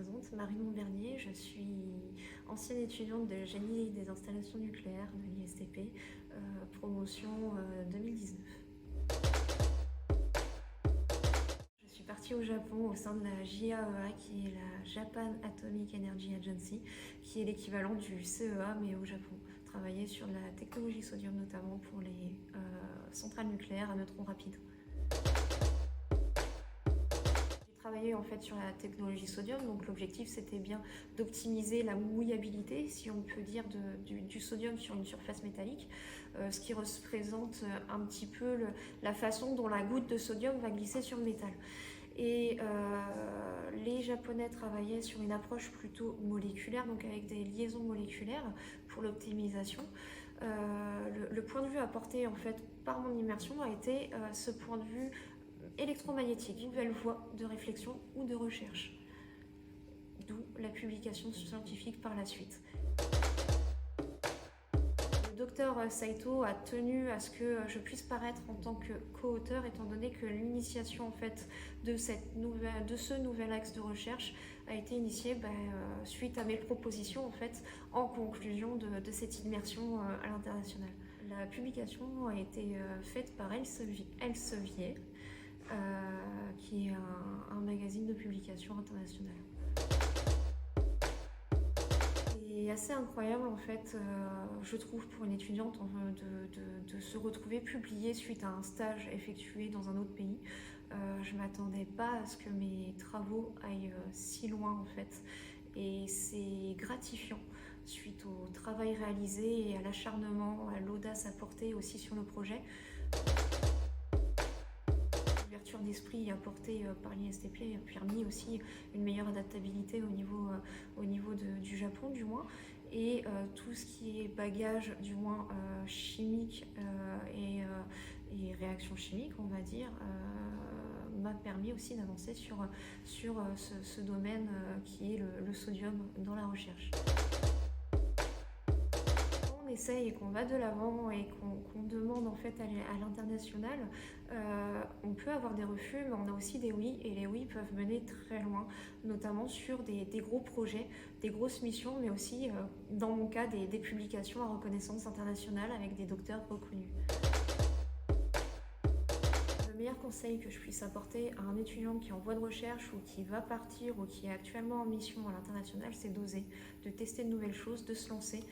présente, Marie Montbernier, je suis ancienne étudiante de génie des installations nucléaires de l'ISTP, promotion 2019. Je suis partie au Japon au sein de la JAEA, qui est la Japan Atomic Energy Agency, qui est l'équivalent du CEA mais au Japon. Travailler sur la technologie sodium notamment pour les centrales nucléaires à neutrons rapides. Travailler en fait sur la technologie sodium, donc l'objectif c'était bien d'optimiser la mouillabilité, si on peut dire, du sodium sur une surface métallique, ce qui représente un petit peu la façon dont la goutte de sodium va glisser sur le métal. Et les Japonais travaillaient sur une approche plutôt moléculaire, donc avec des liaisons moléculaires pour l'optimisation. Le point de vue apporté en fait par mon immersion a été ce point de vue électromagnétique, nouvelle voie de réflexion ou de recherche. D'où la publication scientifique par la suite. Le docteur Saito a tenu à ce que je puisse paraître en tant que co-auteur, étant donné que l'initiation en fait de ce nouvel axe de recherche a été initiée suite à mes propositions en fait en conclusion de cette immersion à l'international. La publication a été faite par Elsevier, qui est un magazine de publication internationale. C'est assez incroyable en fait, je trouve, pour une étudiante de se retrouver publiée suite à un stage effectué dans un autre pays. Je m'attendais pas à ce que mes travaux aillent si loin en fait, et c'est gratifiant suite au travail réalisé et à l'acharnement, à l'audace apportée aussi sur le projet. L'ouverture d'esprit apportée par l'ISTP a permis aussi une meilleure adaptabilité au niveau du Japon du moins, et tout ce qui est bagage du moins chimique et réaction chimique on va dire m'a permis aussi d'avancer sur ce domaine qui est le sodium dans la recherche. Essaye et qu'on va de l'avant et qu'on demande en fait à l'international, on peut avoir des refus, mais on a aussi des oui, et les oui peuvent mener très loin, notamment sur des gros projets, des grosses missions, mais aussi dans mon cas des publications à reconnaissance internationale avec des docteurs reconnus. Le meilleur conseil que je puisse apporter à un étudiant qui est en voie de recherche ou qui va partir ou qui est actuellement en mission à l'international, c'est d'oser, de tester de nouvelles choses, de se lancer,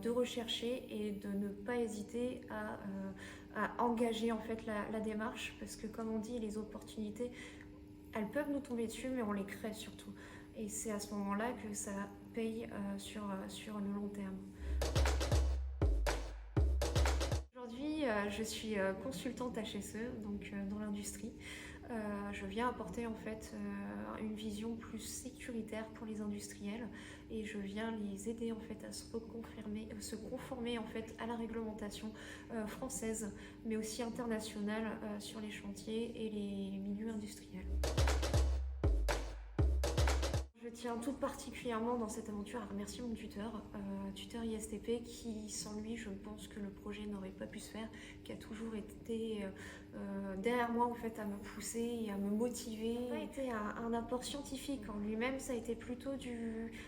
de rechercher et de ne pas hésiter à engager en fait la démarche, parce que comme on dit, les opportunités, elles peuvent nous tomber dessus, mais on les crée surtout. Et c'est à ce moment-là que ça paye sur le long terme. Aujourd'hui, je suis consultante HSE, donc dans l'industrie. Je viens apporter en fait une vision plus sécuritaire pour les industriels, et je viens les aider en fait à se conformer en fait à la réglementation française, mais aussi internationale sur les chantiers et les milieux industriels. Je tiens tout particulièrement dans cette aventure à remercier mon tuteur, tuteur ISTP, qui sans lui je pense que le projet n'aurait pas pu se faire, qui a toujours été derrière moi en fait à me pousser et à me motiver. Ça n'a pas été un apport scientifique en lui-même, ça a été plutôt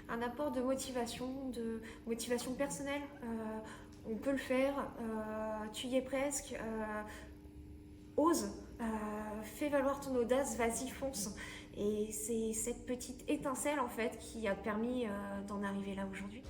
un apport de motivation personnelle. On peut le faire, tu y es presque. Ose, fais valoir ton audace, vas-y, fonce. Et c'est cette petite étincelle en fait qui a permis d'en arriver là aujourd'hui.